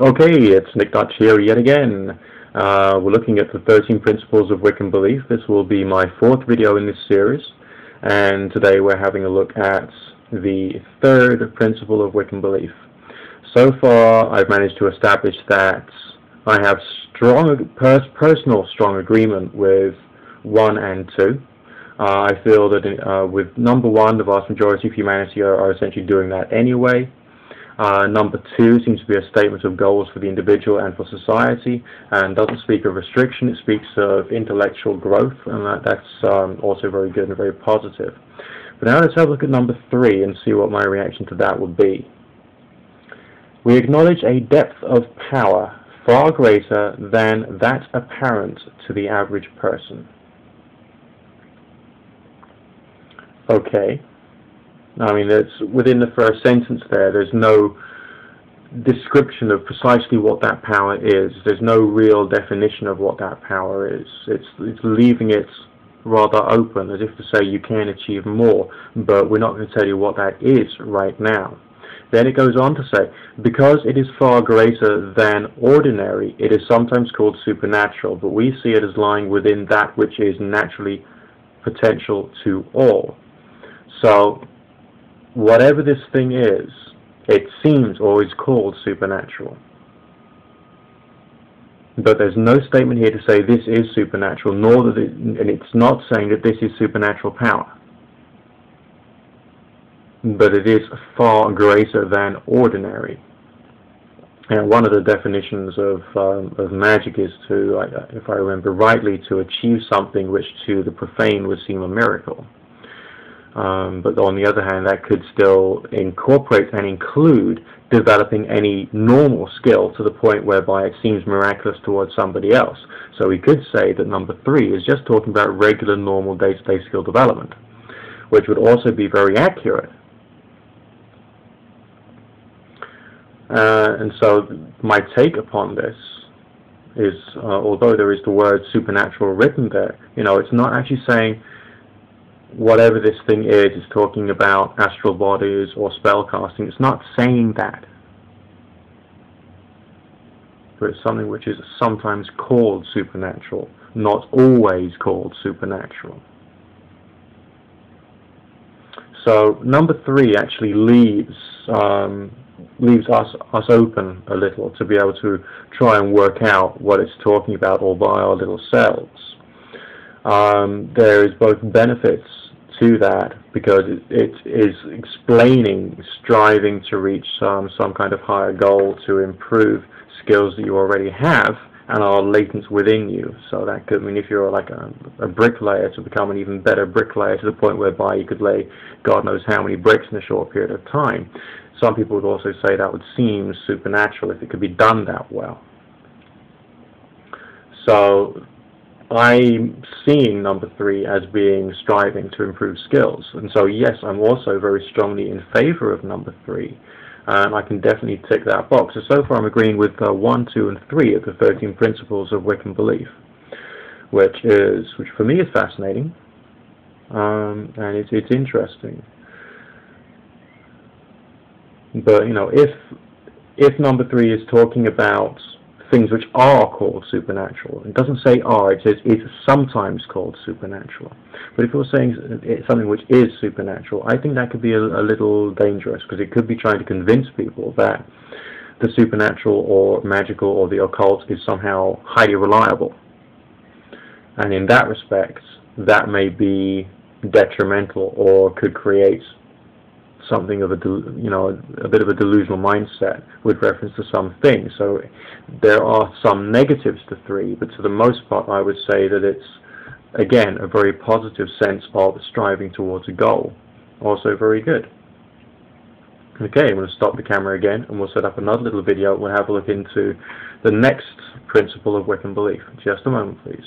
Okay, it's Nick Dutch here yet again. We're looking at the 13 principles of Wiccan belief. This will be my fourth video in this series, and today we're having a look at the third principle of Wiccan belief. So far, I've managed to establish that I have personal strong agreement with 1 and 2. I feel that with number 1, the vast majority of humanity are essentially doing that anyway. Number 2 seems to be a statement of goals for the individual and for society, and doesn't speak of restriction. It speaks of intellectual growth, and that's also very good and very positive. But now let's have a look at number 3 and see what my reaction to that would be. We acknowledge a depth of power far greater than that apparent to the average person. Okay. I mean, within the first sentence there's no description of precisely what that power is. There's no real definition of what that power is. It's leaving it rather open, as if to say you can achieve more, but we're not going to tell you what that is right now. Then it goes on to say, because it is far greater than ordinary, it is sometimes called supernatural, but we see it as lying within that which is naturally potential to all. So, whatever this thing is, it seems or is called supernatural. But there's no statement here to say this is supernatural, nor that and it's not saying that this is supernatural power. But it is far greater than ordinary. And one of the definitions of magic is to, if I remember rightly, to achieve something which to the profane would seem a miracle. But on the other hand, that could still incorporate and include developing any normal skill to the point whereby it seems miraculous towards somebody else. So we could say that number 3 is just talking about regular, normal, day-to-day skill development, which would also be very accurate. And so my take upon this is, although there is the word supernatural written there, it's not actually saying whatever this thing is talking about astral bodies or spell casting. It's not saying that. But it's something which is sometimes called supernatural, not always called supernatural. So number 3 actually leaves us open a little to be able to try and work out what it's talking about all by our little selves. There is both benefits to that, because it is explaining striving to reach some kind of higher goal to improve skills that you already have and are latent within you. So that could mean if you're like a bricklayer, to become an even better bricklayer to the point whereby you could lay God knows how many bricks in a short period of time. Some people would also say that would seem supernatural if it could be done that well. So I'm seeing number 3 as being striving to improve skills. And so yes, I'm also very strongly in favor of number 3. And I can definitely tick that box. So far I'm agreeing with 1, 2, and 3 of the 13 principles of Wiccan belief, which for me is fascinating. And it's interesting. But, if number 3 is talking about things which are called supernatural, it doesn't say are, it says it's sometimes called supernatural. But if you're saying it's something which is supernatural, I think that could be a little dangerous, because it could be trying to convince people that the supernatural or magical or the occult is somehow highly reliable. And in that respect, that may be detrimental or could create something of a bit of a delusional mindset with reference to some things. So there are some negatives to 3, but to the most part I would say that it's, again, a very positive sense of striving towards a goal. Also very good. Okay, I'm going to stop the camera again and we'll set up another little video. We'll have a look into the next principle of Wiccan belief. Just a moment, please.